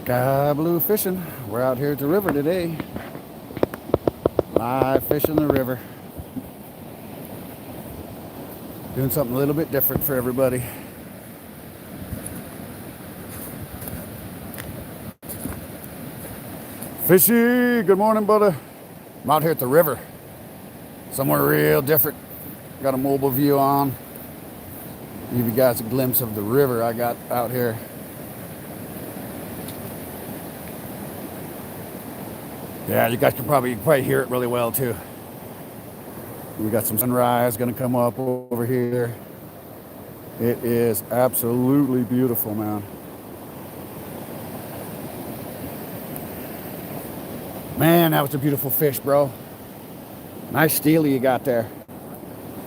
Sky blue fishing. We're out here at the river today. Live fishing the river. Doing something a little bit different for everybody. Fishy, good morning, brother. I'm out here at the river. Somewhere real different. Got a mobile view on. Give you guys a glimpse of the river I got out here. Yeah, you guys can probably hear it really well too. We got some sunrise gonna come up over here. It is absolutely beautiful, man. Man, that was a beautiful fish, bro. Nice steely you got there.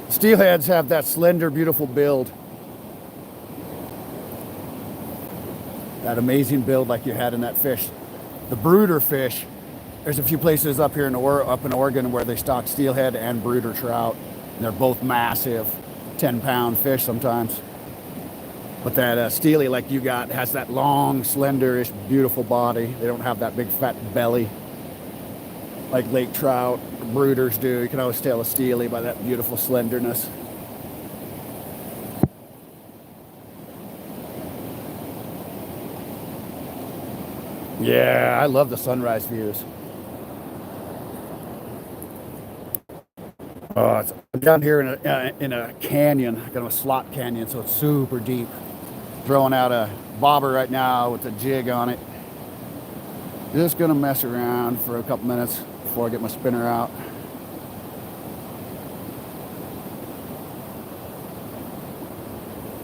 Steelheads have that slender, beautiful build. That amazing build like you had in that fish. The brooder fish, there's a few places up here in Oregon where they stock steelhead and brooder trout. And they're both massive, 10-pound fish sometimes. But that steely like you got has that long, slender-ish, beautiful body. They don't have that big fat belly like lake trout brooders do. You can always tell a steely by that beautiful slenderness. Yeah, I love the sunrise views. I'm down here in a canyon, kind of a slot canyon, so it's super deep. Throwing out a bobber right now with a jig on it. Just gonna mess around for a couple minutes before I get my spinner out.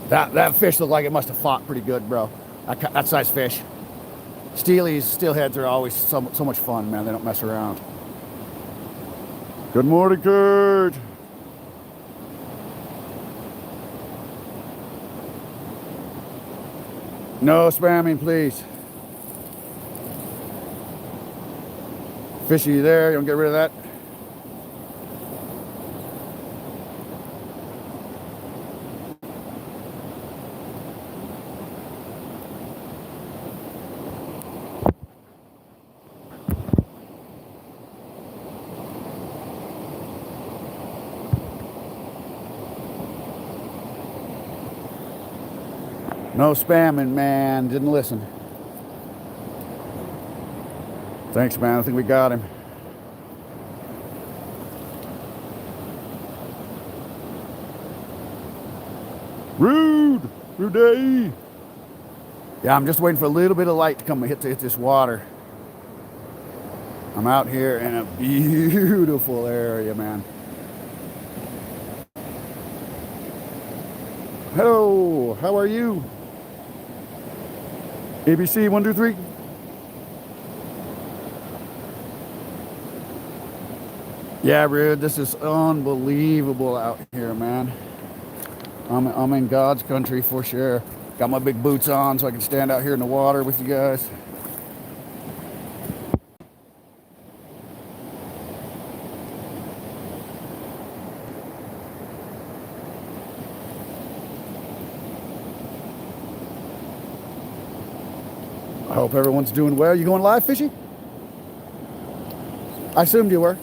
That fish looked like it must have fought pretty good, bro. That size fish. Steelheads are always so much fun, man. They don't mess around. Good morning, Kurt. No spamming, please. Fishy, you there? You don't get rid of that? No spamming, man. Didn't listen. Thanks, man. I think we got him. Rude day. Yeah, I'm just waiting for a little bit of light to come and hit this water. I'm out here in a beautiful area, man. Hello, how are you? ABC 1, 2, 3. Yeah, Rude, this is unbelievable out here, man. I'm in God's country for sure. Got my big boots on so I can stand out here in the water with you guys. I hope everyone's doing well. You going live, Fishy? I assumed you were.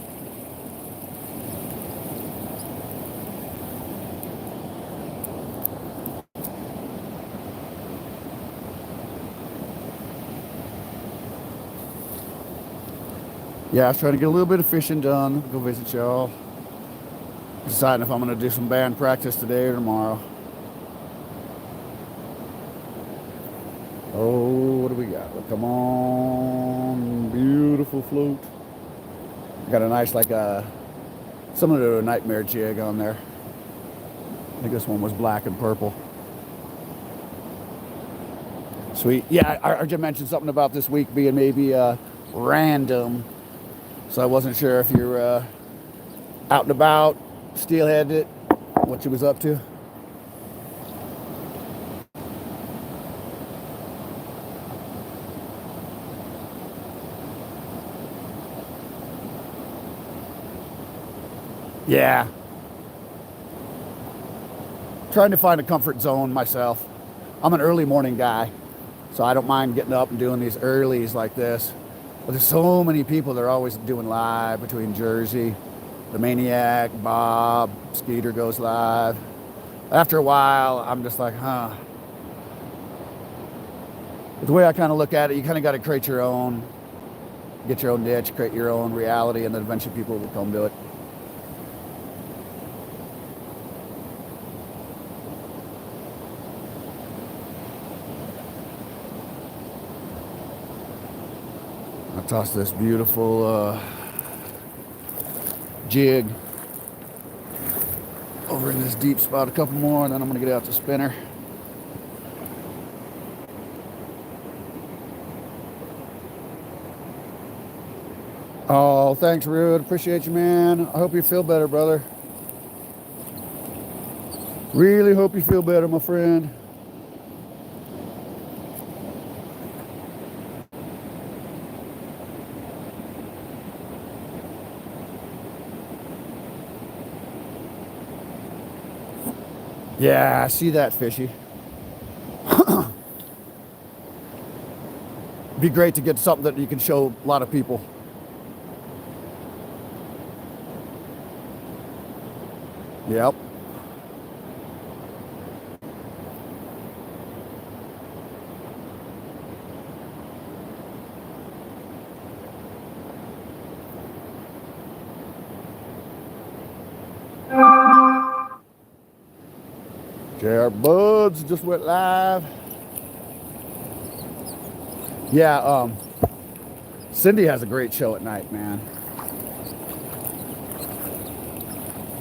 Yeah, I was trying to get a little bit of fishing done. Go visit y'all. Deciding if I'm going to do some band practice today or tomorrow. Oh, what do we got? Well, come on. Beautiful float. Got a nice, similar to a nightmare jig on there. I think this one was black and purple. Sweet. Yeah, I heard you mention something about this week being maybe random. So I wasn't sure if you're out and about, steelheaded it, what you was up to. Yeah. Trying to find a comfort zone myself. I'm an early morning guy. So I don't mind getting up and doing these earlies like this. But there's so many people that are always doing live between Jersey, the Maniac, Bob, Skeeter goes live. After a while, I'm just like, huh. But the way I kind of look at it, you kind of got to create your own, get your own niche, create your own reality, and then eventually people will come to it. I'll toss this beautiful jig over in this deep spot, a couple more, and then I'm going to get out the spinner. Oh, thanks, Rude. Appreciate you, man. I hope you feel better, brother. Really hope you feel better, my friend. Yeah, I see that, fishy. It'd be great to get something that you can show a lot of people. Yep. JR Buds just went live. Yeah, Cindy has a great show at night, man.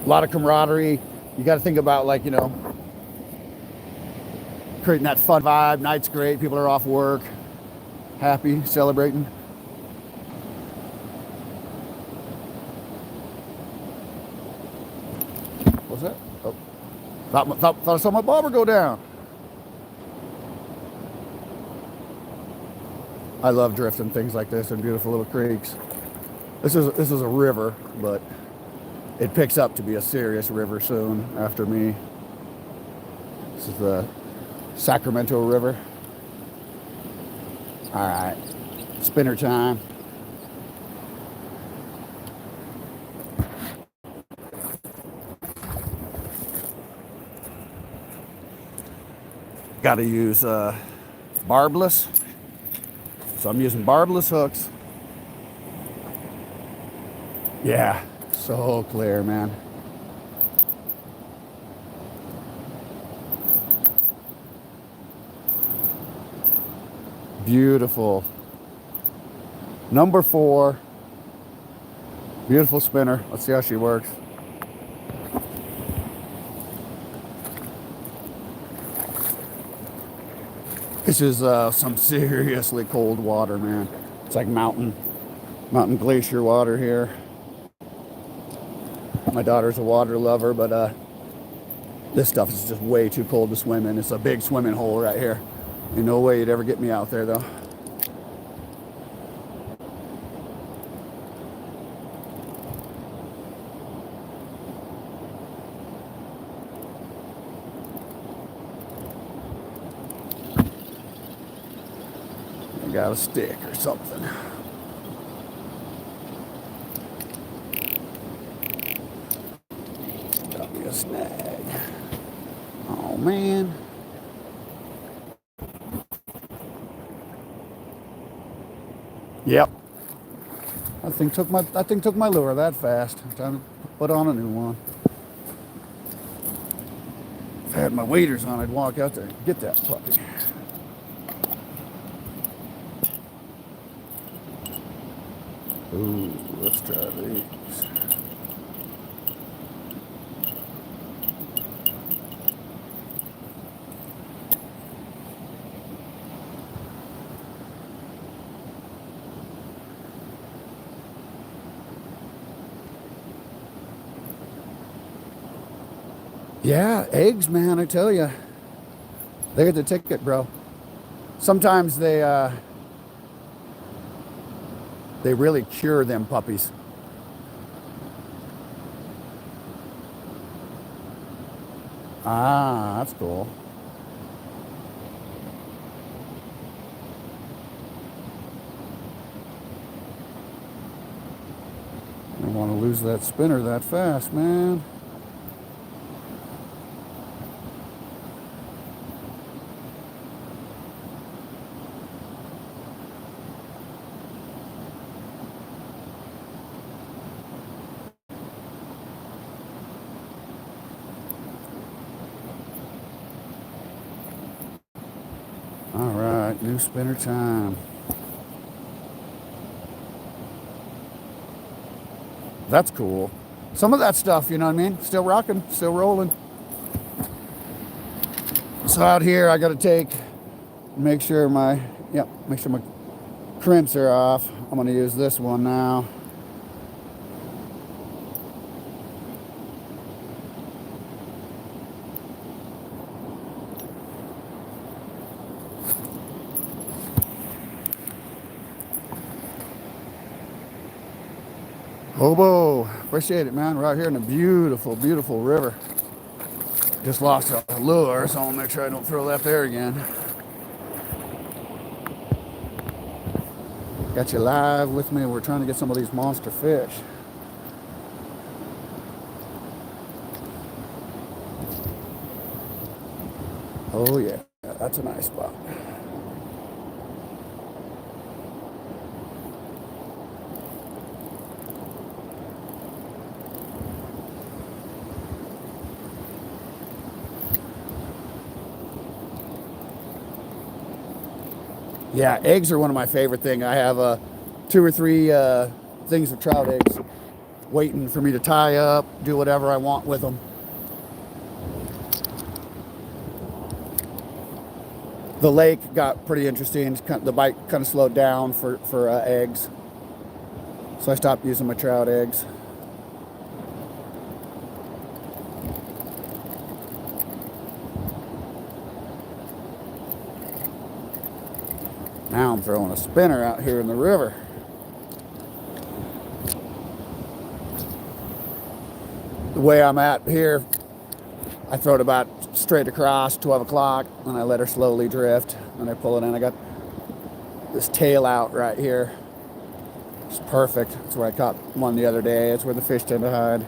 A lot of camaraderie. You got to think about, like, you know, creating that fun vibe. Night's great. People are off work, happy, celebrating. What's that? Oh, thought I saw my bobber go down. I love drifting things like this in beautiful little creeks. This is a river, but it picks up to be a serious river soon after me. This is the Sacramento River. All right, spinner time. Got to use barbless. So I'm using barbless hooks. Yeah, so clear, man. Beautiful. Number 4. Beautiful spinner. Let's see how she works. This is some seriously cold water, man. It's like mountain glacier water here. My daughter's a water lover, but this stuff is just way too cold to swim in. It's a big swimming hole right here. Ain't no way you'd ever get me out there, though. I got a stick or something. Got me a snag. Oh, man. Yep. I think took my lure that fast. Time to put on a new one. If I had my waders on, I'd walk out there and get that puppy. Ooh, let's try these. Yeah, eggs, man, I tell you. They get the ticket, bro. Sometimes they really cure them puppies. Ah, that's cool. want to lose that spinner that fast, man. All right, new spinner time. That's cool. Some of that stuff, you know what I mean? Still rocking, still rolling. So out here, I got to make sure my crimps are off. I'm going to use this one now. Hobo, appreciate it, man. We're out here in a beautiful, beautiful river. Just lost a lure, so I'll make sure I don't throw that there again. Got you live with me. We're trying to get some of these monster fish. Oh yeah, that's a nice spot. Yeah, eggs are one of my favorite things. I have 2 or 3 things of trout eggs waiting for me to tie up, do whatever I want with them. The lake got pretty interesting. The bite kind of slowed down for eggs. So I stopped using my trout eggs. Now I'm throwing a spinner out here in the river. The way I'm at here, I throw it about straight across, 12 o'clock, and I let her slowly drift, and I pull it in. I got this tail out right here. It's perfect. That's where I caught one the other day. It's where the fish tend to hide.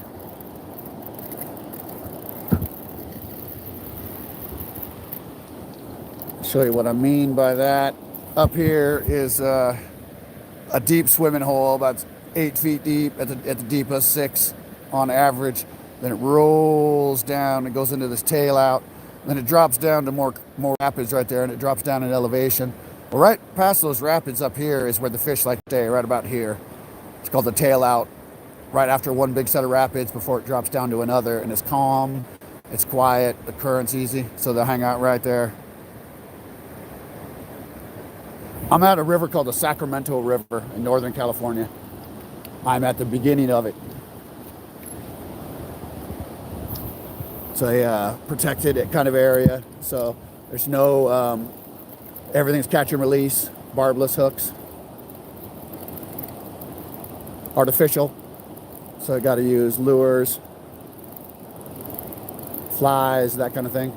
I'll show you what I mean by that. Up here is a deep swimming hole, about 8 feet deep, at the deepest 6 on average. Then it rolls down, it goes into this tail out, then it drops down to more rapids right there, and it drops down in elevation. Well, right past those rapids up here is where the fish like to stay, right about here. It's called the tail out, right after one big set of rapids before it drops down to another, and it's calm, it's quiet, the current's easy, so they'll hang out right there. I'm at a river called the Sacramento River in Northern California. I'm at the beginning of it. It's a protected kind of area, so there's no, everything's catch and release, barbless hooks. Artificial, so I got to use lures, flies, that kind of thing.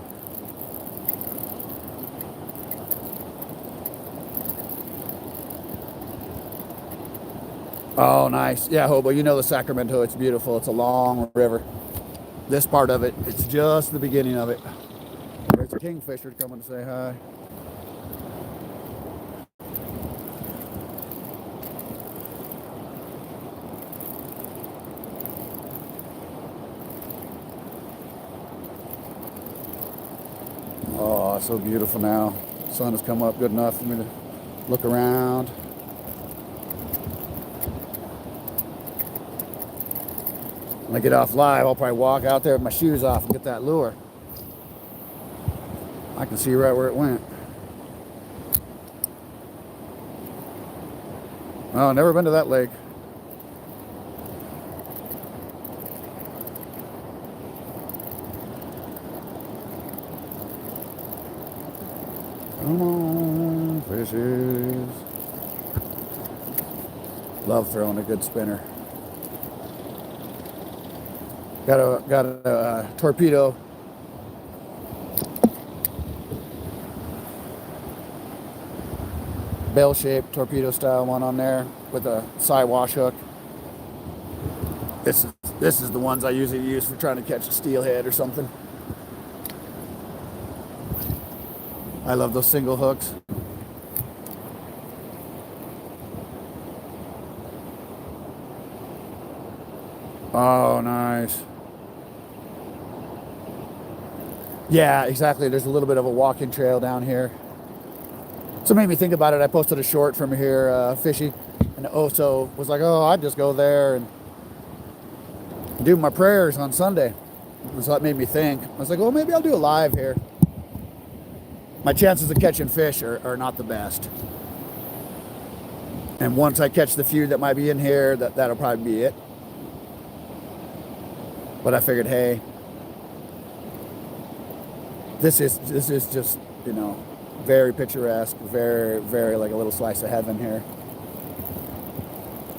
Oh, nice. Yeah, Hobo, you know the Sacramento, it's beautiful. It's a long river. This part of it, it's just the beginning of it. There's a kingfisher coming to say hi. Oh, it's so beautiful now. The sun has come up good enough for me to look around. When I get off live, I'll probably walk out there with my shoes off and get that lure. I can see right where it went. Oh, never been to that lake. Come on, fishes. Love throwing a good spinner. Got a torpedo. Bell-shaped torpedo style one on there with a side wash hook. This is the ones I usually use for trying to catch a steelhead or something. I love those single hooks. Oh, nice. Yeah, exactly. There's a little bit of a walking trail down here. So it made me think about it. I posted a short from here, fishy, and also was like, oh, I'd just go there and do my prayers on Sunday. And so that made me think. I was like, well, maybe I'll do a live here. My chances of catching fish are not the best. And once I catch the few that might be in here, that'll probably be it. But I figured, hey, this is just, you know, very picturesque, very, very like a little slice of heaven here.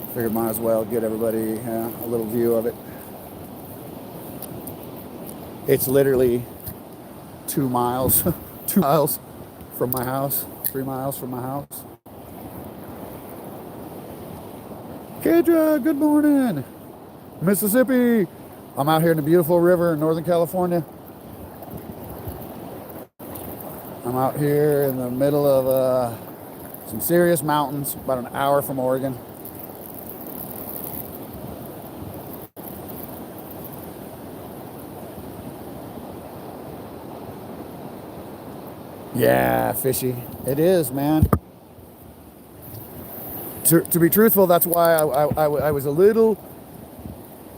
Figured might as well get everybody a little view of it. It's literally 2 miles, 2 miles from my house, 3 miles from my house. Kedra, good morning. Mississippi. I'm out here in the beautiful river in Northern California. I'm out here in the middle of some serious mountains, about an hour from Oregon. Yeah, fishy. It is, man. To be truthful, that's why I was a little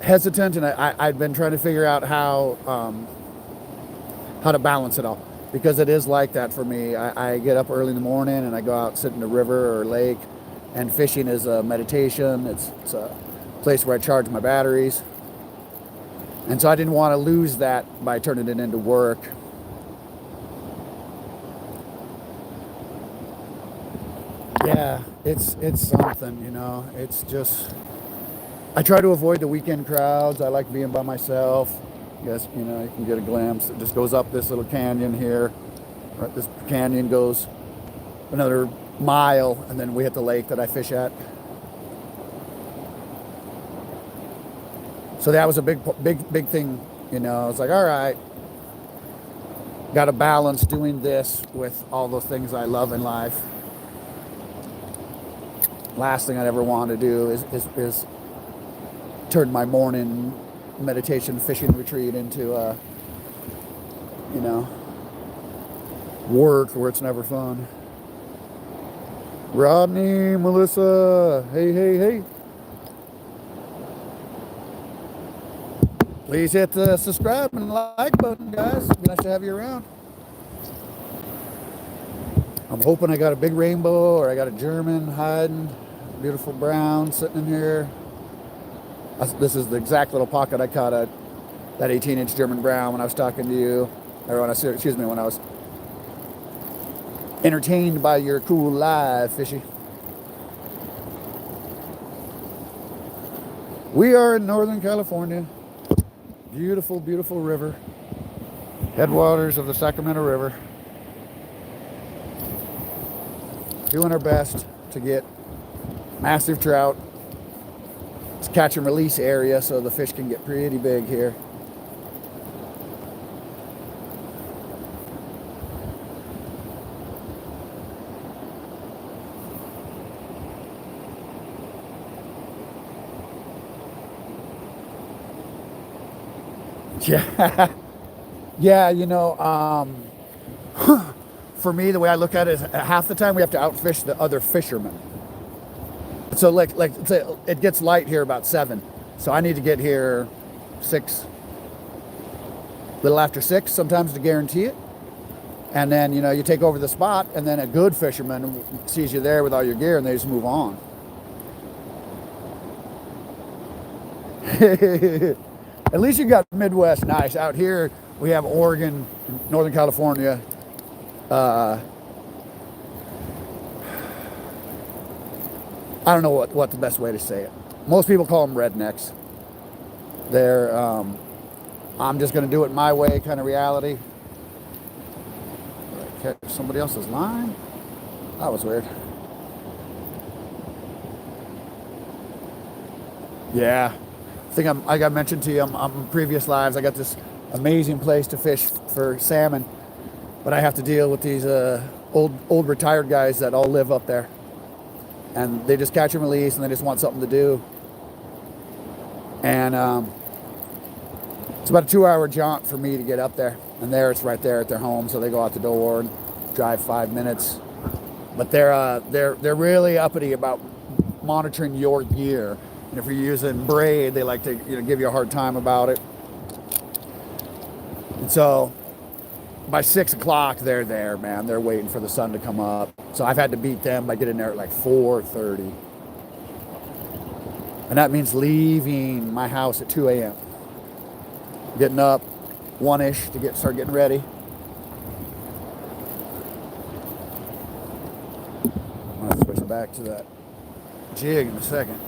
hesitant, and I'd been trying to figure out how to balance it all, because it is like that for me. I get up early in the morning and I go out, sit in the river or lake, and fishing is a meditation. It's a place where I charge my batteries, and so I didn't want to lose that by turning it into work. Yeah, it's something, you know. It's just, I try to avoid the weekend crowds. I like being by myself. Yes, you know, you can get a glimpse. It just goes up this little canyon here. Right, this canyon goes another mile, and then we hit the lake that I fish at. So that was a big thing, you know. It's like, all right, got to balance doing this with all those things I love in life. Last thing I'd ever want to do is turn my morning meditation fishing retreat into you know, work where it's never fun. Rodney, Melissa, hey. Please hit the subscribe and like button, guys. It'd be nice to have you around. I'm hoping I got a big rainbow, or I got a German hiding. Beautiful brown sitting in here. This is the exact little pocket I caught at that 18-inch German brown when I was talking to you, or when I was entertained by your cool live, fishy. We are in Northern California. Beautiful, beautiful river. Headwaters of the Sacramento River. Doing our best to get massive trout. It's a catch and release area, so the fish can get pretty big here. Yeah, yeah, you know, for me, the way I look at it is half the time we have to outfish the other fishermen. So like say it gets light here about 7. So I need to get here 6, little after 6 sometimes to guarantee it. And then, you know, you take over the spot, and then a good fisherman sees you there with all your gear, and they just move on. At least you got Midwest nice. Out here we have Oregon, Northern California. I don't know what the best way to say it. Most people call them rednecks. They're, I'm just going to do it my way kind of reality. Catch somebody else's line? That was weird. Yeah. think I got mentioned to you on previous lives. I got this amazing place to fish for salmon, but I have to deal with these old retired guys that all live up there, and they just catch and release, and they just want something to do. And it's about a 2-hour jaunt for me to get up there, and there it's right there at their home. So they go out the door and drive 5 minutes, but they're really uppity about monitoring your gear. And if you're using braid, they like to give you a hard time about it. And so by 6 o'clock, they're there, man. They're waiting for the sun to come up. So I've had to beat them by getting there at like 4:30. And that means leaving my house at 2 a.m. Getting up 1-ish to start getting ready. I'm going to switch back to that jig in a second.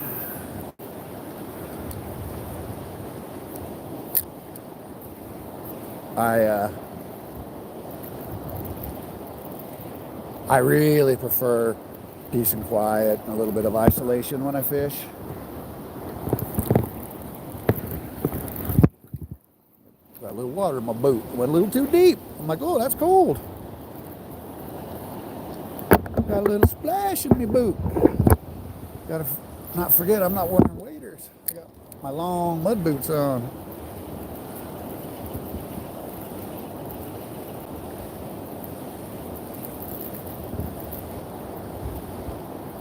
I really prefer peace and quiet and a little bit of isolation when I fish. Got a little water in my boot. It went a little too deep. I'm like, oh, that's cold. Got a little splash in my boot. Gotta not forget I'm not wearing waders. I got my long mud boots on.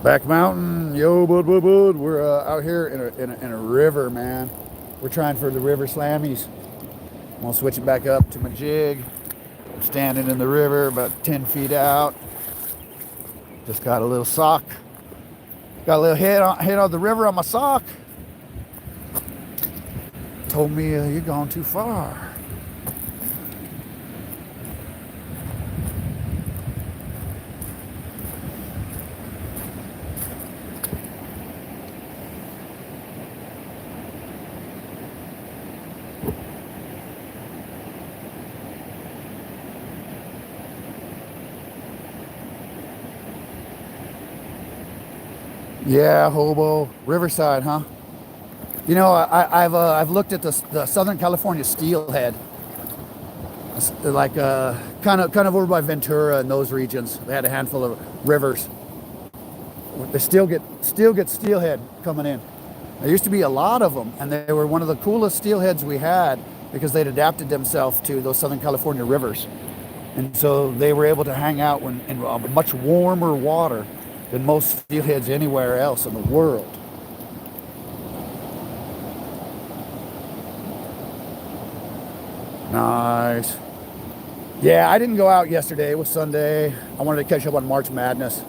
Back mountain, yo, bud. We're out here in a river, man. We're trying for the river slammies. I'm gonna switch it back up to my jig. I'm standing in the river about 10 feet out. Just got a little sock. Got a little hit on the river on my sock. Told me you're going too far. Yeah, Hobo, Riverside, huh? You know, I've looked at the Southern California steelhead. It's like kind of over by Ventura and those regions. They had a handful of rivers. They still get steelhead coming in. There used to be a lot of them, and they were one of the coolest steelheads we had because they'd adapted themselves to those Southern California rivers, and so they were able to hang out in much warmer water than most steelheads anywhere else in the world. Nice. Yeah, I didn't go out yesterday. It was Sunday. I wanted to catch up on March Madness.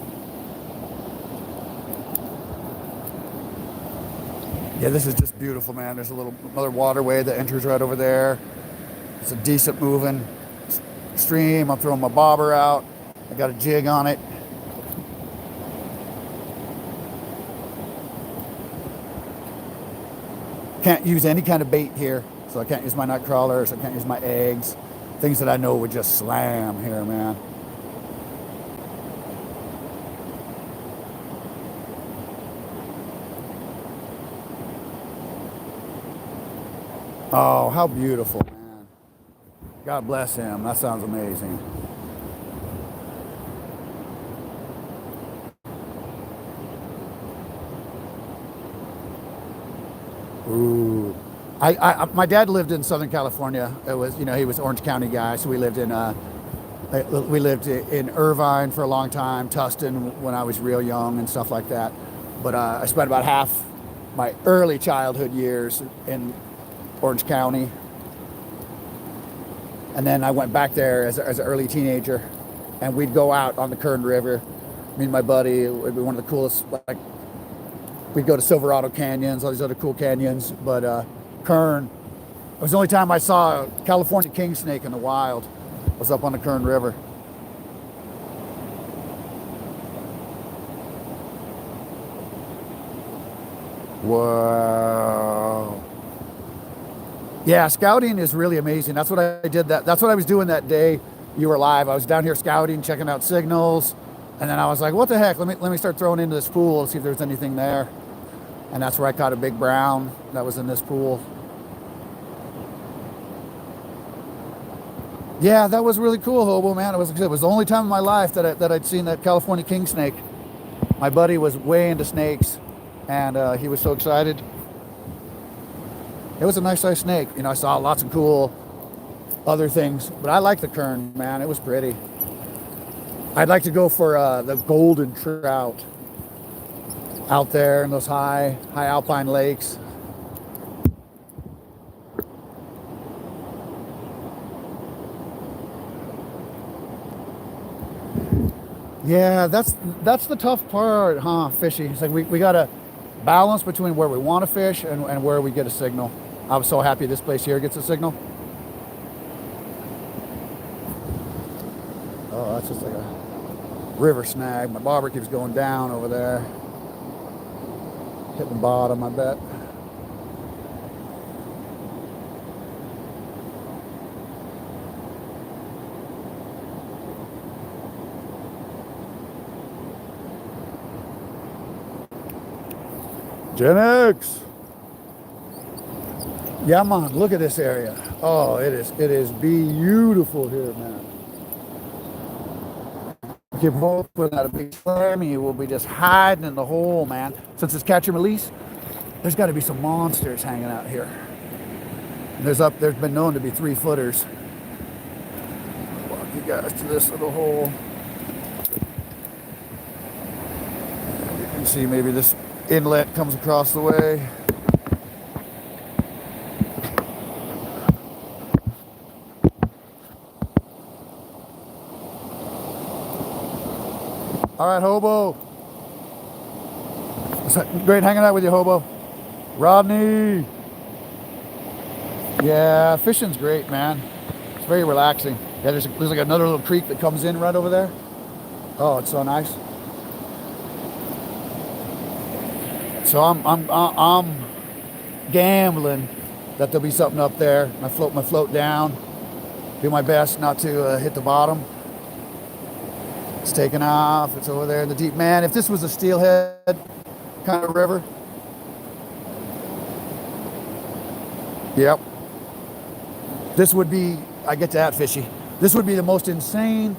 Yeah, this is just beautiful, man. There's another waterway that enters right over there. It's a decent moving stream. I'm throwing my bobber out. I got a jig on it. Can't use any kind of bait here, so I can't use my nut crawlers, I can't use my eggs, things that I know would just slam here, man. Oh, how beautiful, man. God bless him. That sounds amazing. Ooh. My dad lived in Southern California. It was, he was Orange County guy, so we lived in Irvine for a long time, Tustin when I was real young and stuff like that. But I spent about half my early childhood years in Orange County, and then I went back there as an early teenager, and we'd go out on the Kern River. Me and my buddy, it would be one of the coolest. We'd go to Silverado Canyons, all these other cool canyons, but Kern, it was the only time I saw a California king snake in the wild, was up on the Kern River. Wow. Yeah, scouting is really amazing. That's what I did. That's what I was doing that day you were live. I was down here scouting, checking out signals, and then I was like, what the heck? Let me start throwing into this pool and see if there's anything there. And that's where I caught a big brown that was in this pool. Yeah, that was really cool, Hobo, man. It was the only time in my life that I'd seen that California king snake. My buddy was way into snakes, and he was so excited. It was a nice sized snake. You know, I saw lots of cool other things, but I like the kern, man. It was pretty. I'd like to go for the golden trout out there in those high alpine lakes. Yeah, that's the tough part, huh, fishy? It's like we got to balance between where we want to fish and where we get a signal. I was so happy this place here gets a signal. Oh, that's just like a river snag. My bobber keeps going down over there. Hitting the bottom, I bet. Gen X. Yeah, man, look at this area. Oh, it is beautiful here, man. I keep hoping that a big slammy will be just hiding in the hole, man. Since it's catch and release, there's got to be some monsters hanging out here. And there's been known to be 3-footers. Walk you guys to this little hole. You can see maybe this inlet comes across the way. All right, Hobo. It's great hanging out with you, Hobo. Rodney. Yeah, fishing's great, man. It's very relaxing. Yeah, there's like another little creek that comes in right over there. Oh, it's so nice. So I'm gambling that there'll be something up there. I float my float down. Do my best not to hit the bottom. It's taking off. It's over there in the deep. Man, if this was a steelhead kind of river. Yep. This would be, I get to that fishy. This would be the most insane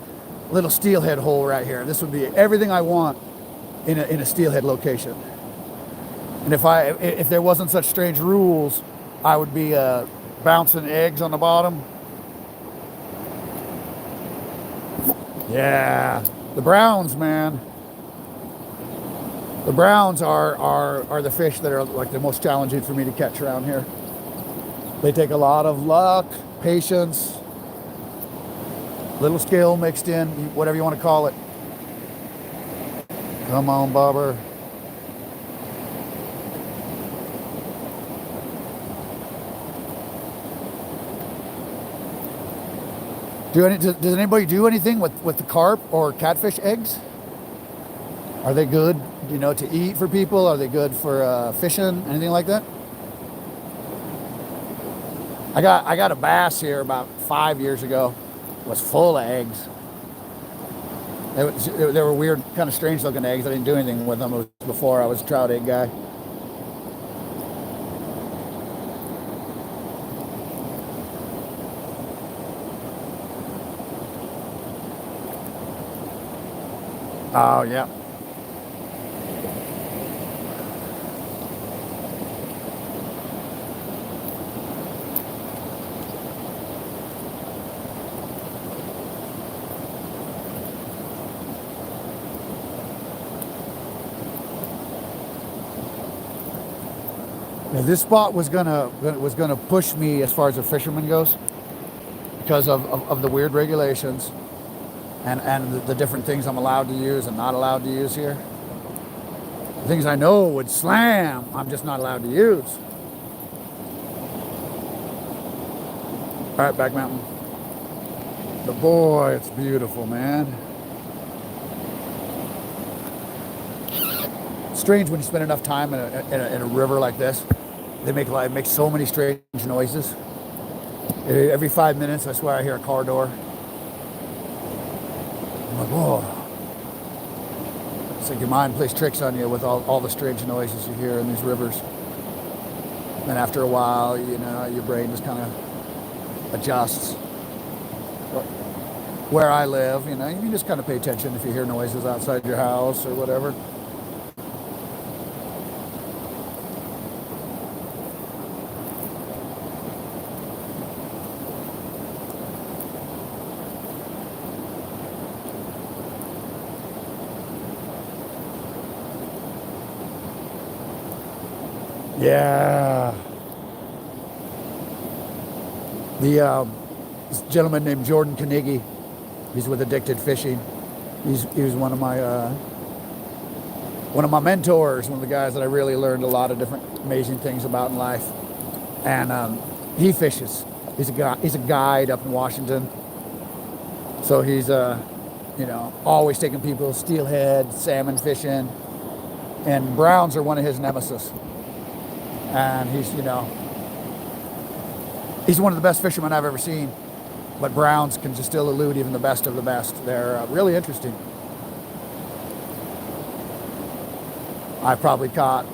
little steelhead hole right here. This would be everything I want in a steelhead location. And if there wasn't such strange rules, I would be bouncing eggs on the bottom. Yeah, the browns, man. The browns are the fish that are like the most challenging for me to catch around here. They take a lot of luck, patience, little skill mixed in, whatever you want to call it. Come on, bobber. Does anybody do anything with the carp or catfish eggs? Are they good, to eat for people? Are they good for fishing? Anything like that? I got a bass here about 5 years ago. It was full of eggs. They were weird, kind of strange looking eggs. I didn't do anything with them. It was before I was a trout egg guy. Oh, yeah. Now, this spot was gonna push me as far as a fisherman goes because of the weird regulations. And the different things I'm allowed to use and not allowed to use here. The things I know would slam, I'm just not allowed to use. All right, back mountain. But boy, it's beautiful, man. It's strange when you spend enough time in a river like this. They make so many strange noises. Every 5 minutes, I swear I hear a car door. I'm like, whoa. It's like your mind plays tricks on you with all the strange noises you hear in these rivers. And after a while, you know, your brain just kind of adjusts. Where I live, you know, you just kind of pay attention if you hear noises outside your house or whatever. Yeah. This gentleman named Jordan Carnegie, he's with Addicted Fishing. He was one of my mentors, one of the guys that I really learned a lot of different amazing things about in life. And he fishes. He's a guide up in Washington. So he's you know, always taking people steelhead, salmon fishing, and browns are one of his nemesis. And he's, you know, he's one of the best fishermen I've ever seen. But browns can just still elude even the best of the best. They're really interesting. I probably caught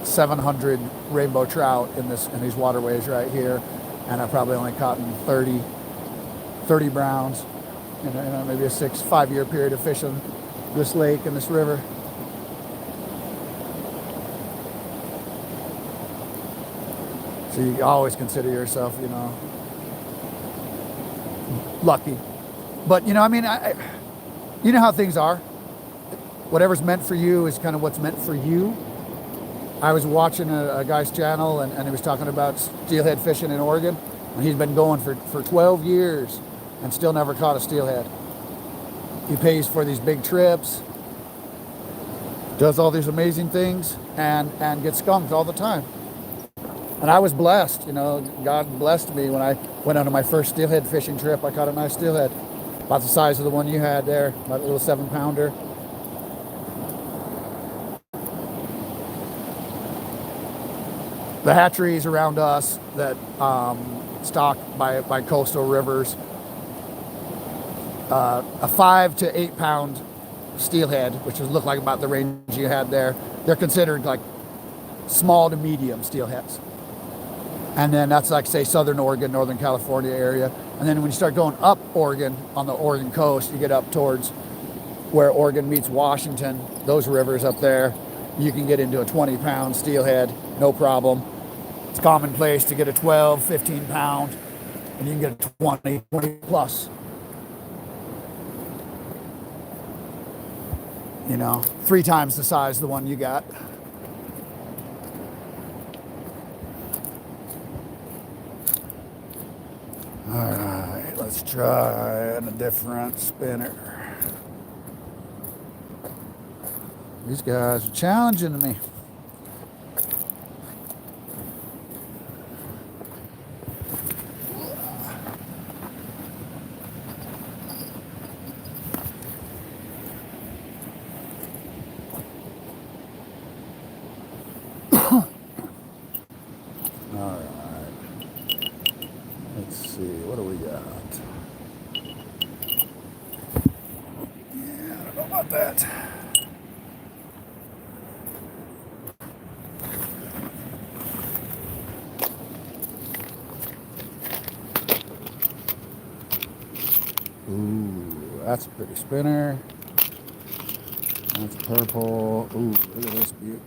700 rainbow trout in these waterways right here, and I probably only caught 30 browns in maybe a 5-year period of fishing this lake and this river. So you always consider yourself, you know, lucky. But, you know, I mean, you know how things are. Whatever's meant for you is kind of what's meant for you. I was watching a guy's channel, and he was talking about steelhead fishing in Oregon. And he's been going for 12 years and still never caught a steelhead. He pays for these big trips, does all these amazing things, and gets skunked all the time. And I was blessed, you know, God blessed me when I went on my first steelhead fishing trip. I caught a nice steelhead, about the size of the one you had there, about a little 7-pounder. The hatcheries around us that stock by coastal rivers, a 5 to 8 pound steelhead, which would look like about the range you had there, they're considered like small to medium steelheads. And then that's like, say, Southern Oregon, Northern California area. And then when you start going up Oregon, on the Oregon coast, you get up towards where Oregon meets Washington, those rivers up there, you can get into a 20-pound steelhead, no problem. It's commonplace to get a 12, 15 pound, and you can get a 20 plus. You know, 3 times the size of the one you got. All right, let's try a different spinner. These guys are challenging me. All right. Let's see, what do we got? Yeah, I don't know about that. Ooh, that's a pretty spinner. That's purple. Ooh, look at this beaut.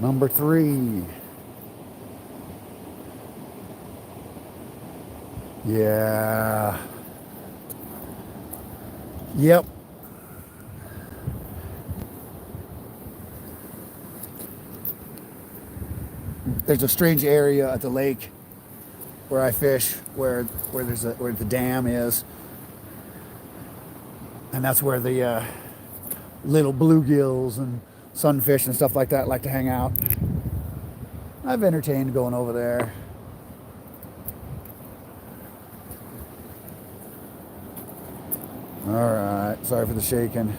Number 3. Yeah. Yep. There's a strange area at the lake where I fish, where the dam is, and that's where the little bluegills and sunfish and stuff like that like to hang out. I've entertained going over there. All right, sorry for the shaking.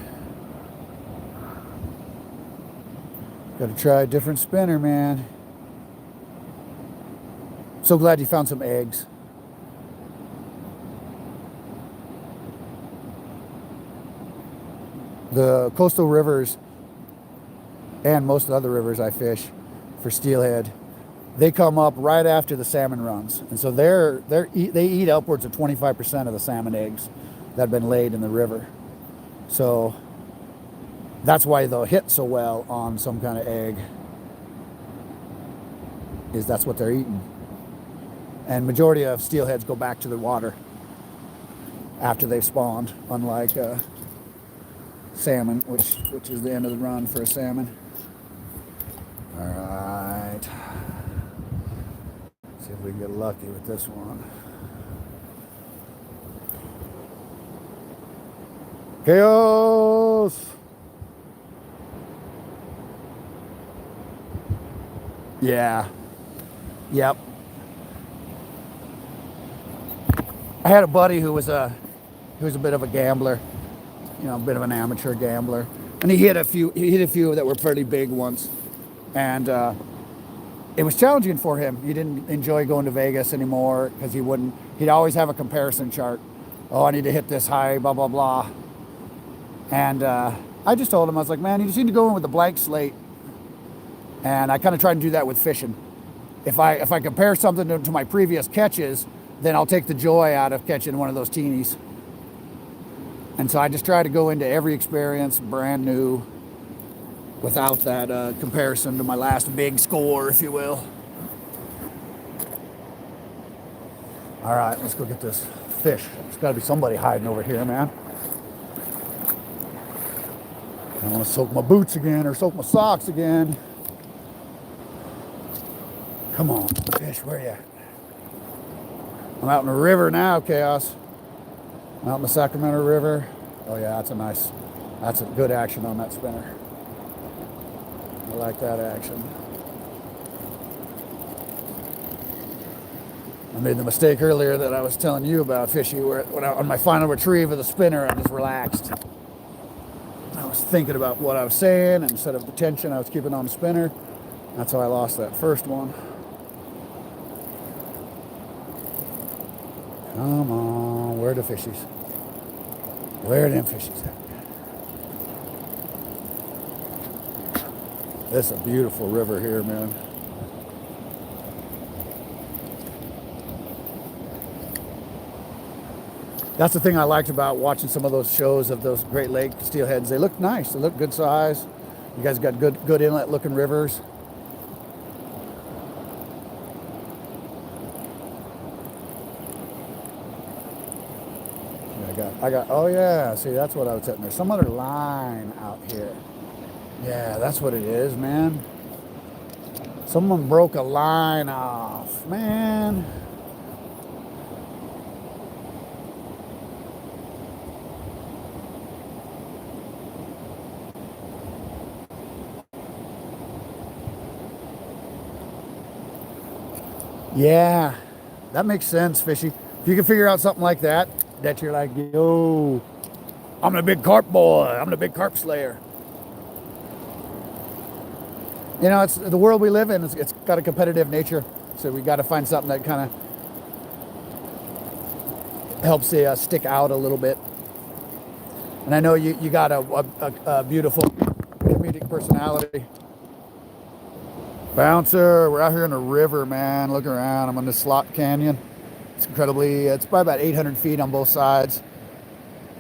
Got to try a different spinner, man. So glad you found some eggs. the coastal rivers and most of the other rivers I fish for steelhead, they come up right after the salmon runs. And so they eat upwards of 25% of the salmon eggs that have been laid in the river. So that's why they'll hit so well on some kind of egg, is that's what they're eating. And majority of steelheads go back to the water after they've spawned, unlike salmon, which is the end of the run for a salmon. All right. See if we can get lucky with this one. Chaos! Yeah. Yep. I had a buddy who was a bit of a gambler, a bit of an amateur gambler, and he hit a few that were pretty big ones, and it was challenging for him. He didn't enjoy going to Vegas anymore because he'd always have a comparison chart. Oh, I need to hit this high, blah blah blah. And I just told him, I was like, man, you just need to go in with a blank slate. And I kind of try to do that with fishing. If I compare something to my previous catches, then I'll take the joy out of catching one of those teenies. And so I just try to go into every experience brand new without that comparison to my last big score, if you will. All right, let's go get this fish. There's got to be somebody hiding over here, man. I want to soak my boots again or soak my socks again. Come on, fish, where you at? I'm out in the river now, Chaos. I'm out in the Sacramento River. Oh yeah, that's a good action on that spinner. I like that action. I made the mistake earlier that I was telling you about, Fishy, where on my final retrieve of the spinner, I just relaxed. I was thinking about what I was saying, and instead of the tension I was keeping on the spinner, that's how I lost that first one. Come on, where are the fishies? Where are them fishies at? This is a beautiful river here, man. That's the thing I liked about watching some of those shows of those Great Lake steelheads. They look nice. They look good size. You guys got good inlet looking rivers. Oh yeah, see, that's what I was hitting. There's some other line out here. Yeah, that's what it is, man. Someone broke a line off, man. Yeah, that makes sense, Fishy. If you can figure out something like that you're like, yo, I'm the big carp boy. I'm the big carp slayer. It's the world we live in. It's got a competitive nature. So we got to find something that kind of helps you stick out a little bit. And I know you got a beautiful comedic personality. Bouncer, we're out here in the river, man. Look around. I'm on this slot canyon. It's it's probably about 800 feet on both sides.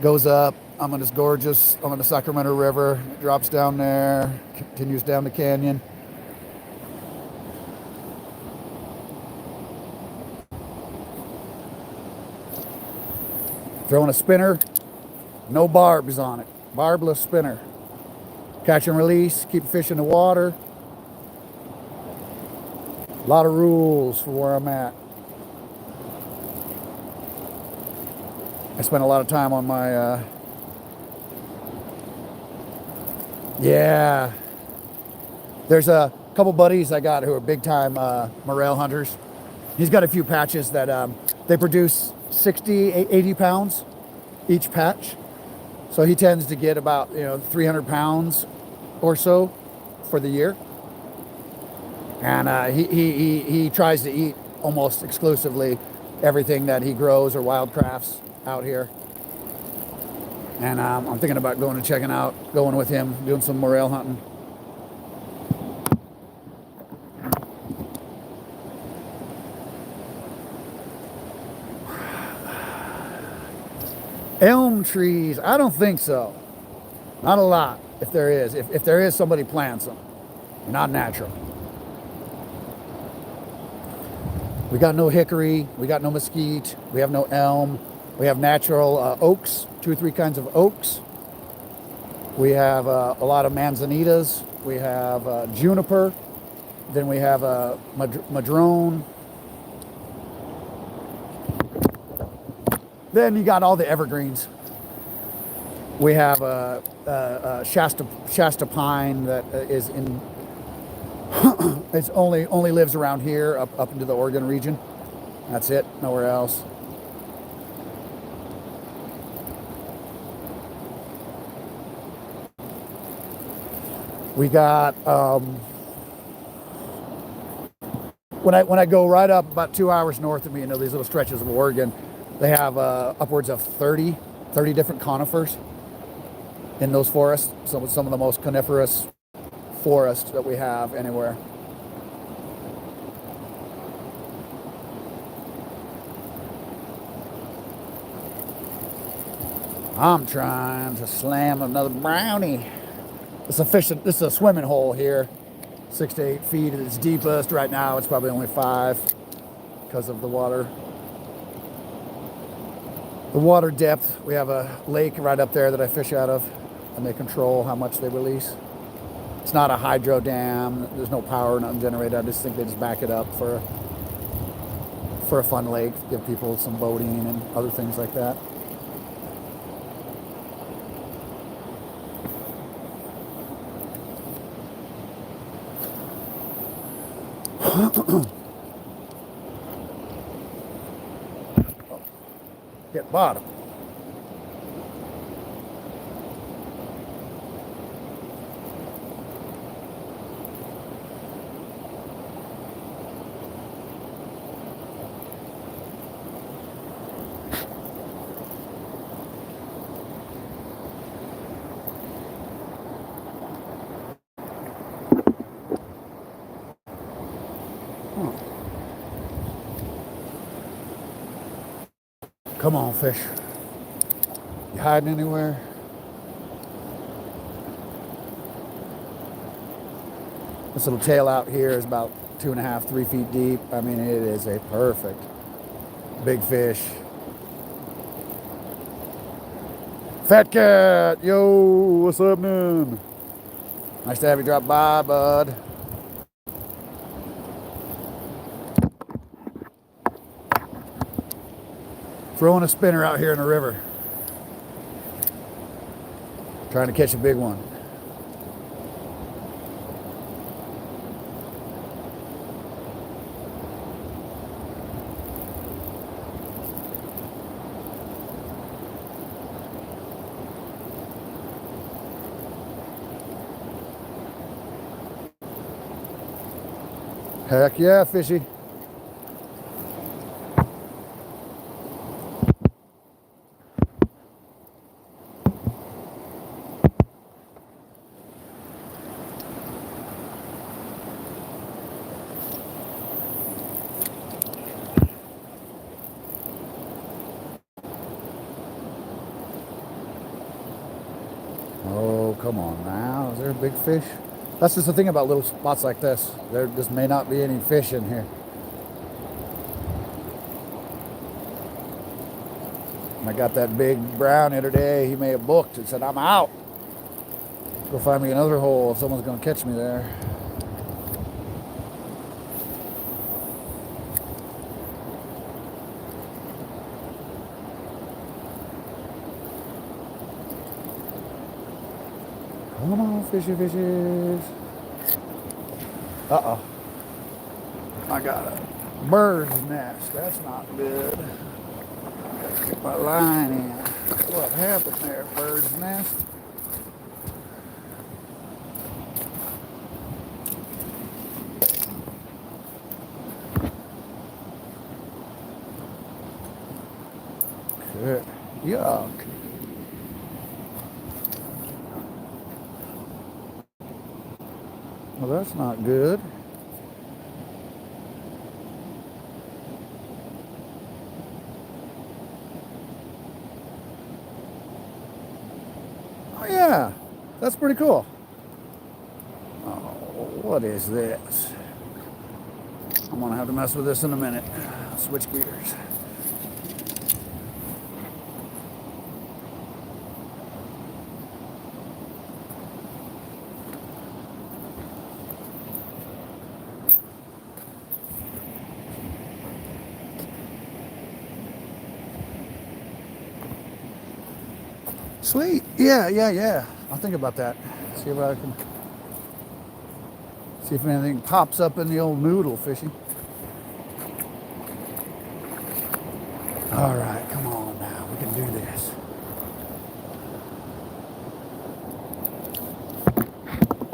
Goes up. I'm on this gorgeous, I'm on the Sacramento River. It drops down there, continues down the canyon. Throwing a spinner, no barbs on it. Barbless spinner. Catch and release, keep fish in the water. A lot of rules for where I'm at. I spent a lot of time on my, yeah. There's a couple buddies I got who are big time morel hunters. He's got a few patches that they produce 60, 80 pounds each patch. So he tends to get about 300 pounds or so for the year. And he tries to eat almost exclusively everything that he grows or wild crafts out here. And I'm thinking about going and checking out, going with him, doing some morel hunting. Elm trees, I don't think so. Not a lot, if there is. If there is, somebody plants them. Not natural. We got no hickory, we got no mesquite, we have no elm. We have natural oaks, 2 or 3 kinds of oaks. We have a lot of manzanitas. We have juniper. Then we have madrone. Then you got all the evergreens. We have Shasta pine that is in. It's only lives around here, up into the Oregon region. That's it. Nowhere else. We got when I go right up about 2 hours north of me, these little stretches of Oregon, they have upwards of 30 different conifers in those forests. Some of the most coniferous forests that we have anywhere. I'm trying to slam another brownie. This is a swimming hole here, 6 to 8 feet at its deepest. Right now, it's probably only 5 because of the water. The water depth. We have a lake right up there that I fish out of, and they control how much they release. It's not a hydro dam. There's no power, nothing generated. I just think they just back it up for a fun lake, give people some boating and other things like that. Hit bottom. Come on, fish. You hiding anywhere? This little tail out here is about 2.5, 3 feet deep. I mean, it is a perfect big fish. Fat cat, yo, what's up, man? Nice to have you drop by, bud. Throwing a spinner out here in the river. Trying to catch a big one. Heck yeah, fishy. Oh, come on now. Is there a big fish? That's just the thing about little spots like this. There just may not be any fish in here. I got that big brownie today. He may have booked and said, I'm out. Go find me another hole if someone's going to catch me there. Come on, fishy fishes. Uh-oh. I got a bird's nest. That's not good. Get my line in. What happened there, bird's nest? Good. Yuck. Well, that's not good. Oh, yeah. That's pretty cool. Oh, what is this? I'm going to have to mess with this in a minute. Switch gears. Sweet. Yeah. I'll think about that. See if I can see if anything pops up in the old noodle fishing. All right, come on now. We can do this.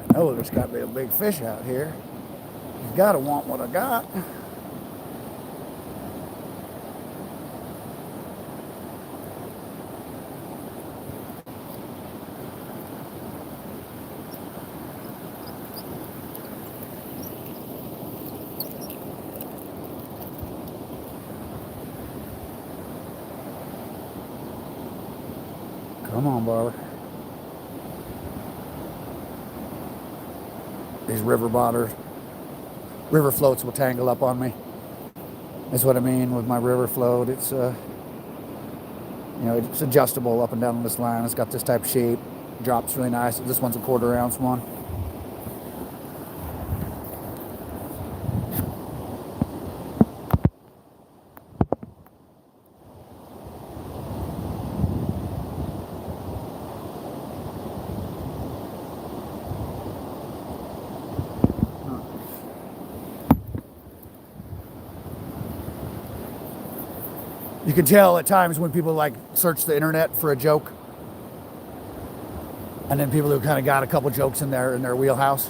I know there's got to be a big fish out here. You got to want what I got. Come on, Barbara. These river floats will tangle up on me. That's what I mean with my river float. It's it's adjustable up and down on this line. It's got this type of shape. Drops really nice. This one's a 1/4 ounce one. You can tell at times when people like search the internet for a joke, and then people who kind of got a couple jokes in their wheelhouse.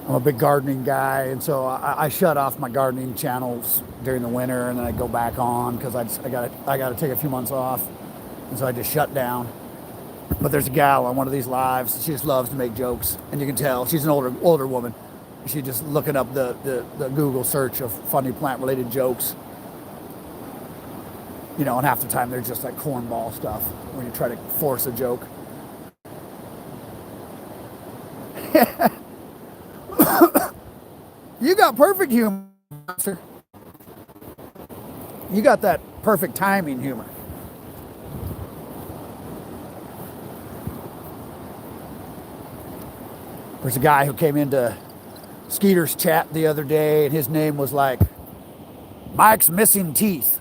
I'm a big gardening guy, and so I shut off my gardening channels during the winter, and then I go back on because I got to take a few months off, and so I just shut down. But there's a gal on one of these lives. She just loves to make jokes, and you can tell she's an older woman. She's just looking up the Google search of funny plant-related jokes. And half the time they're just like cornball stuff when you try to force a joke. You got perfect humor, sir. You got that perfect timing humor. There's a guy who came into Skeeter's chat the other day, and his name was like Mike's Missing Teeth.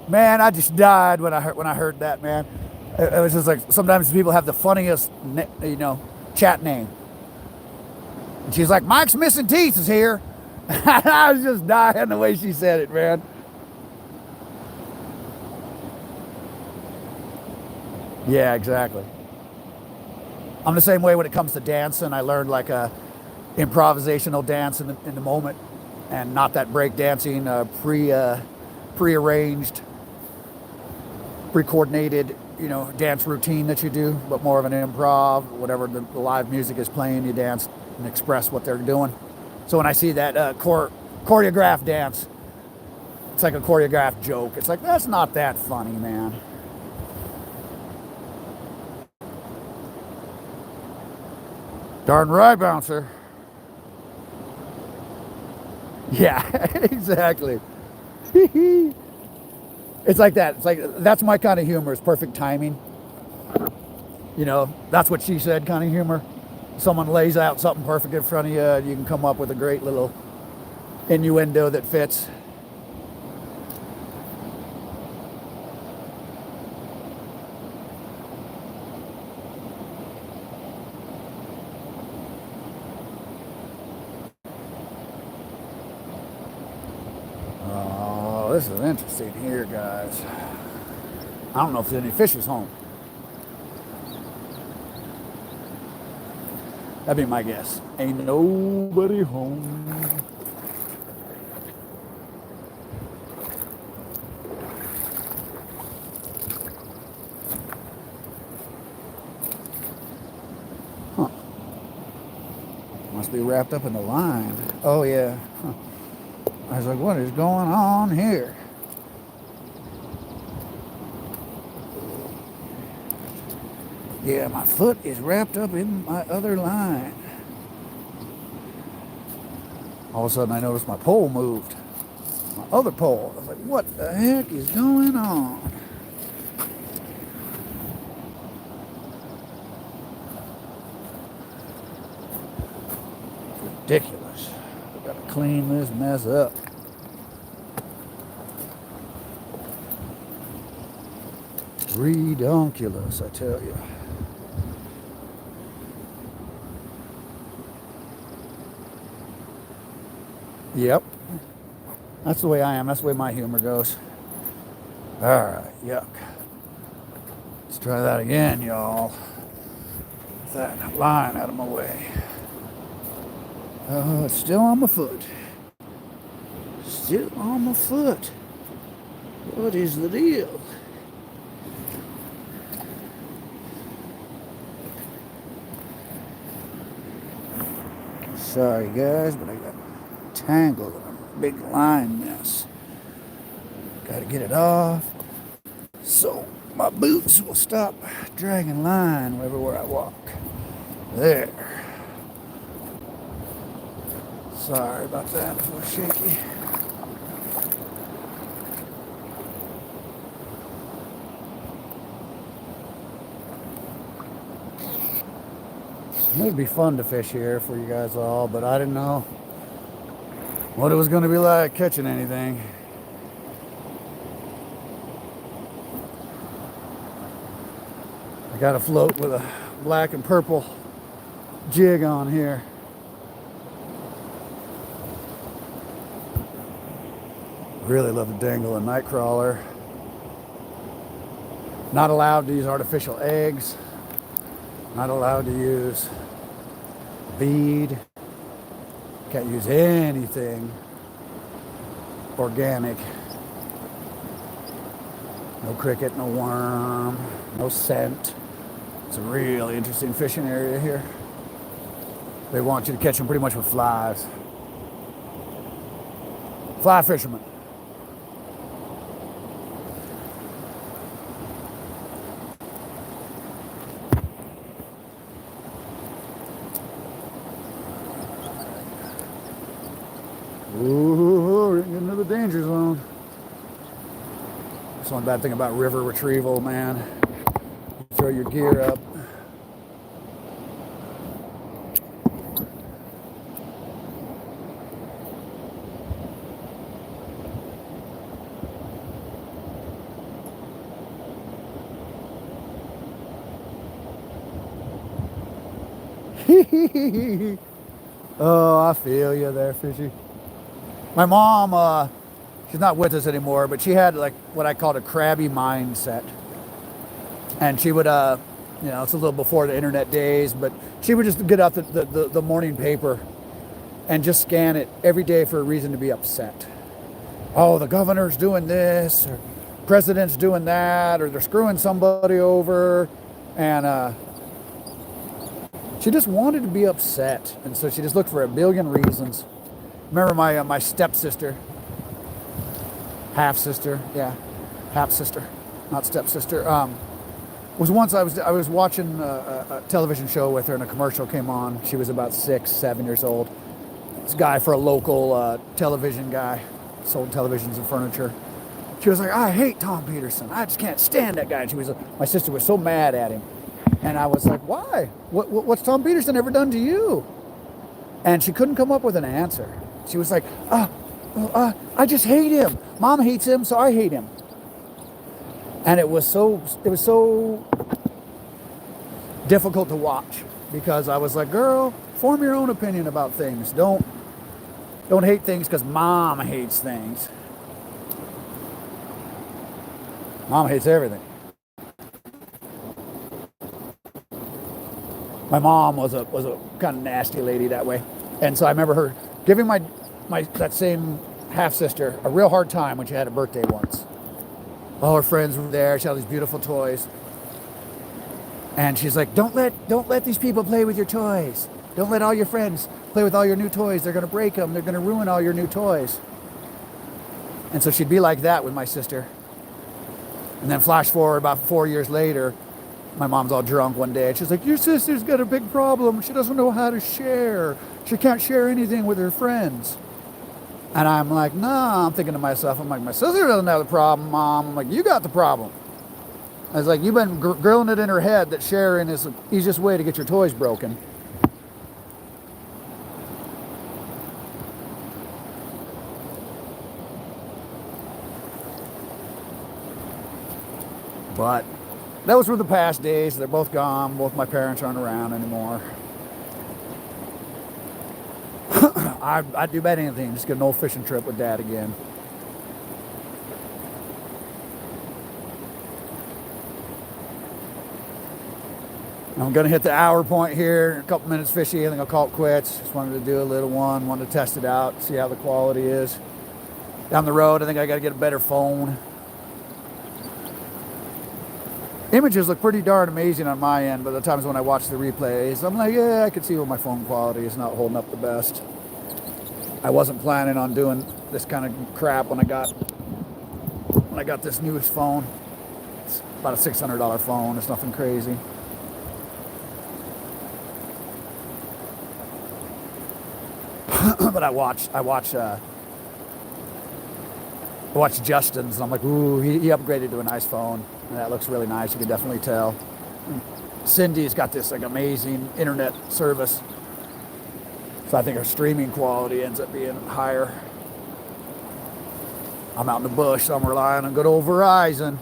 Man, I just died when I heard that, man. It was just like sometimes people have the funniest, chat name. And she's like, Mike's Missing Teeth is here. I was just dying the way she said it, man. Yeah, exactly. I'm the same way when it comes to dancing. I learned like a improvisational dance in the moment, and not that break dancing, prearranged, pre-coordinated, dance routine that you do, but more of an improv. Whatever the live music is playing, you dance and express what they're doing. So when I see that choreographed dance, it's like a choreographed joke. It's like, that's not that funny, man. Darn right, bouncer. Yeah, exactly. It's like that. It's like, that's my kind of humor, is perfect timing. That's what she said kind of humor. Someone lays out something perfect in front of you, and you can come up with a great little innuendo that fits. This is interesting here, guys. I don't know if there's any fishes home. That'd be my guess. Ain't nobody home. be wrapped up in the line. Oh, yeah. Huh. I was like, what is going on here? Yeah, my foot is wrapped up in my other line. All of a sudden, I noticed my pole moved. My other pole. I was like, what the heck is going on? Ridiculous. I've got to clean this mess up. Redonkulous, I tell you. Yep. That's the way I am. That's the way my humor goes. All right, yuck. Let's try that again, y'all. Get that line out of my way. Oh, it's still on my foot. Still on my foot. What is the deal? Sorry, guys, but I got tangled in a big line mess. Got to get it off so my boots will stop dragging line everywhere I walk. There. Sorry about that, it was shaky. It'd be fun to fish here for you guys all, but I didn't know what it was going to be like catching anything. I got a float with a black and purple jig on here. Really love to dangle a night crawler. Not allowed to use artificial eggs. Not allowed to use bead. Can't use anything organic. No cricket, no worm, no scent. It's a really interesting fishing area here. They want you to catch them pretty much with flies. Fly fishermen. Ooh, we're getting into the danger zone. That's one bad thing about river retrieval, man. Throw your gear up. Oh, I feel you there, fishy. My mom, she's not with us anymore, but she had like what I called a crabby mindset. And she would, it's a little before the internet days, but she would just get out the morning paper and just scan it every day for a reason to be upset. Oh, the governor's doing this, or president's doing that, or they're screwing somebody over. And she just wanted to be upset. And so she just looked for a billion reasons. Remember my stepsister, half-sister, not stepsister, was once I was watching a television show with her and a commercial came on. She was about 6, 7 years old. This guy for a local television guy, sold televisions and furniture. She was like, I hate Tom Peterson. I just can't stand that guy. And my sister was so mad at him. And I was like, why? What's Tom Peterson ever done to you? And she couldn't come up with an answer. She was like, I just hate him. Mom hates him, so I hate him. And it was so difficult to watch because I was like, girl, form your own opinion about things. Don't hate things because mom hates things. Mom hates everything. My mom was a kind of nasty lady that way. And so I remember her giving my that same half-sister a real hard time when she had a birthday once. All her friends were there. She had these beautiful toys. And she's like, don't let these people play with your toys. Don't let all your friends play with all your new toys. They're going to break them. They're going to ruin all your new toys. And so she'd be like that with my sister. And then flash forward about 4 years later, my mom's all drunk one day. And she's like, your sister's got a big problem. She doesn't know how to share. She can't share anything with her friends. And I'm like, nah, I'm thinking to myself, I'm like, my sister doesn't have the problem, Mom. I'm like, you got the problem. I was like, you've been grilling it in her head that sharing is the easiest way to get your toys broken. But those were the past days. They're both gone. Both my parents aren't around anymore. I'd do about anything. Just get an old fishing trip with Dad again. I'm going to hit the hour point here. A couple minutes fishy. I think I'll call it quits. Just wanted to do a little one. Wanted to test it out. See how the quality is. Down the road, I think I got to get a better phone. Images look pretty darn amazing on my end, but the times when I watch the replays, I'm like, yeah, I can see where my phone quality is not holding up the best. I wasn't planning on doing this kind of crap when I got this newest phone. It's about a $600 phone. It's nothing crazy. But I watch Justin's, and I'm like, ooh, he upgraded to a nice phone. And that looks really nice. You can definitely tell. Cindy's got this like amazing internet service. So I think her streaming quality ends up being higher. I'm out in the bush, so I'm relying on good old Verizon.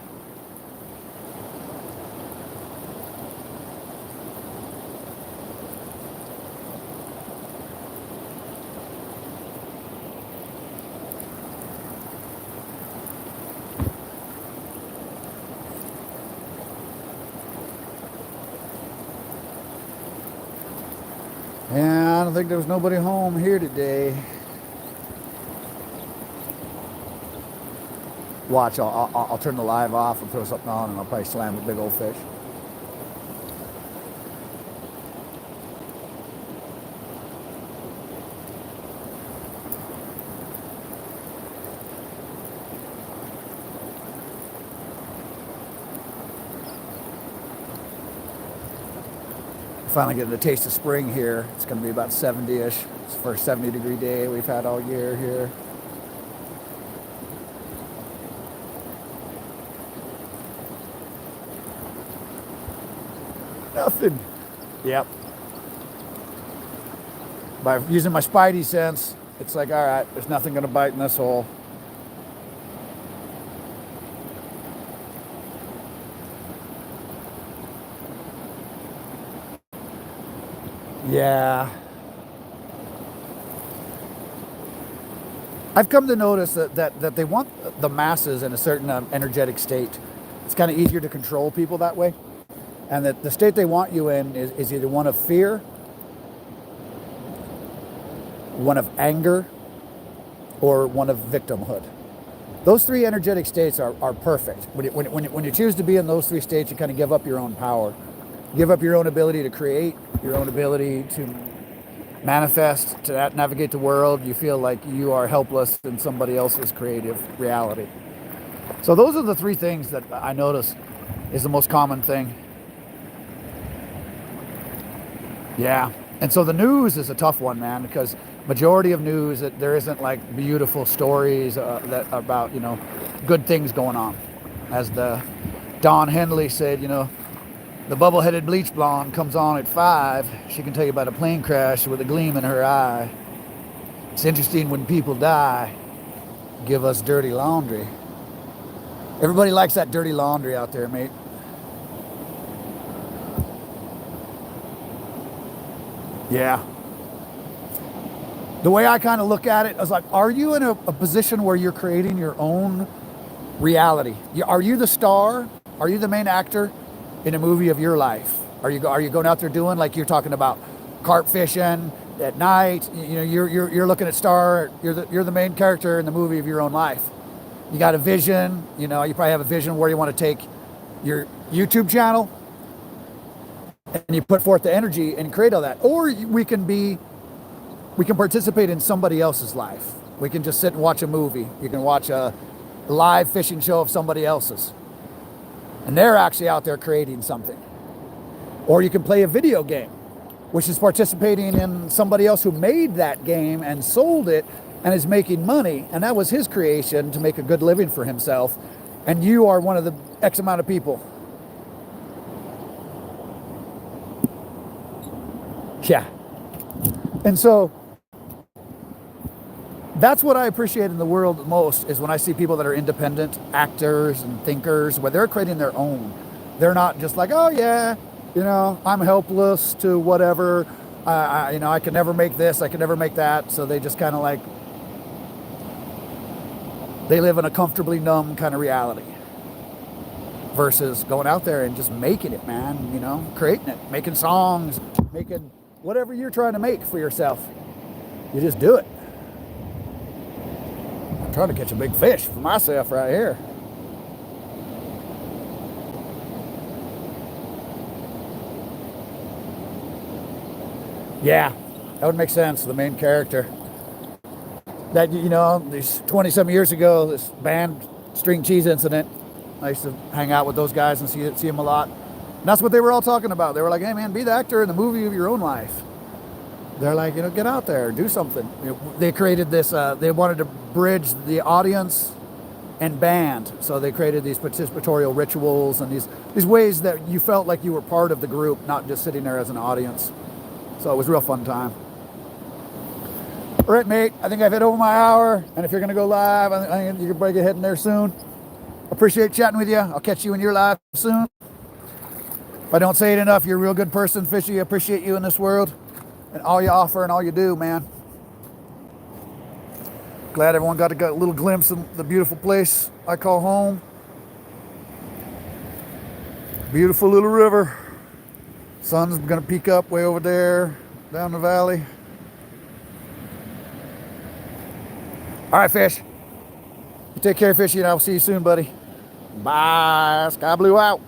Yeah, I don't think there was nobody home here today. Watch, I'll turn the live off and throw something on, and I'll probably slam a big old fish. Finally getting a taste of spring here. It's going to be about 70-ish. It's the first 70-degree day we've had all year here. Nothing. Yep. By using my spidey sense, it's like, all right, there's nothing going to bite in this hole. Yeah. I've come to notice that they want the masses in a certain energetic state. It's kind of easier to control people that way. And that the state they want you in is either one of fear, one of anger, or one of victimhood. Those three energetic states are perfect. When you choose to be in those three states, you kind of give up your own power. Give up your own ability to create, your own ability to manifest, to navigate the world. You feel like you are helpless in somebody else's creative reality. So those are the three things that I notice is the most common thing. Yeah. And so the news is a tough one, man, because majority of news, there isn't like beautiful stories that about, good things going on. As the Don Henley said, the bubble-headed bleach blonde comes on at 5. She can tell you about a plane crash with a gleam in her eye. It's interesting when people die. Give us dirty laundry. Everybody likes that dirty laundry out there, mate. Yeah. The way I kind of look at it, I was like, are you in a position where you're creating your own reality? Are you the star? Are you the main actor in a movie of your life? Are you going out there doing, like you're talking about, carp fishing at night? You're looking at star. You're the main character in the movie of your own life. You got a vision. You probably have a vision where you want to take your YouTube channel, and you put forth the energy and create all that. Or we can be we can participate in somebody else's life. We can just sit and watch a movie. You can watch a live fishing show of somebody else's. And they're actually out there creating something. Or you can play a video game, which is participating in somebody else who made that game and sold it and is making money. And that was his creation to make a good living for himself. And you are one of the X amount of people. Yeah. And so that's what I appreciate in the world the most, is when I see people that are independent actors and thinkers, where they're creating their own. They're not just like, oh yeah, you know, I'm helpless to whatever. You know, I can never make this, I can never make that. So they just kind of like, they live in a comfortably numb kind of reality. Versus going out there and just making it, man. You know, creating it, making songs, making whatever you're trying to make for yourself. You just do it. I'm trying to catch a big fish for myself right here. Yeah, that would make sense. The main character. That, you know, these 20-some years ago, this band String Cheese incident, I used to hang out with those guys and see them a lot. And that's what they were all talking about. They were like, hey man, be the actor in the movie of your own life. They're like, you know, get out there, do something. You know, they created this, they wanted to bridge the audience and band. So they created these participatorial rituals and these ways that you felt like you were part of the group, not just sitting there as an audience. So it was a real fun time. All right, mate, I think I've hit over my hour. And if you're going to go live, I think you can break it heading there soon. Appreciate chatting with you. I'll catch you in your live soon. If I don't say it enough, you're a real good person, Fishy. I appreciate you in this world and all you offer and all you do, man. Glad everyone got a little glimpse of the beautiful place I call home. Beautiful little river. Sun's gonna peek up way over there, down the valley. All right, Fish. You take care, Fishy, and I'll see you soon, buddy. Bye. Sky Blue out.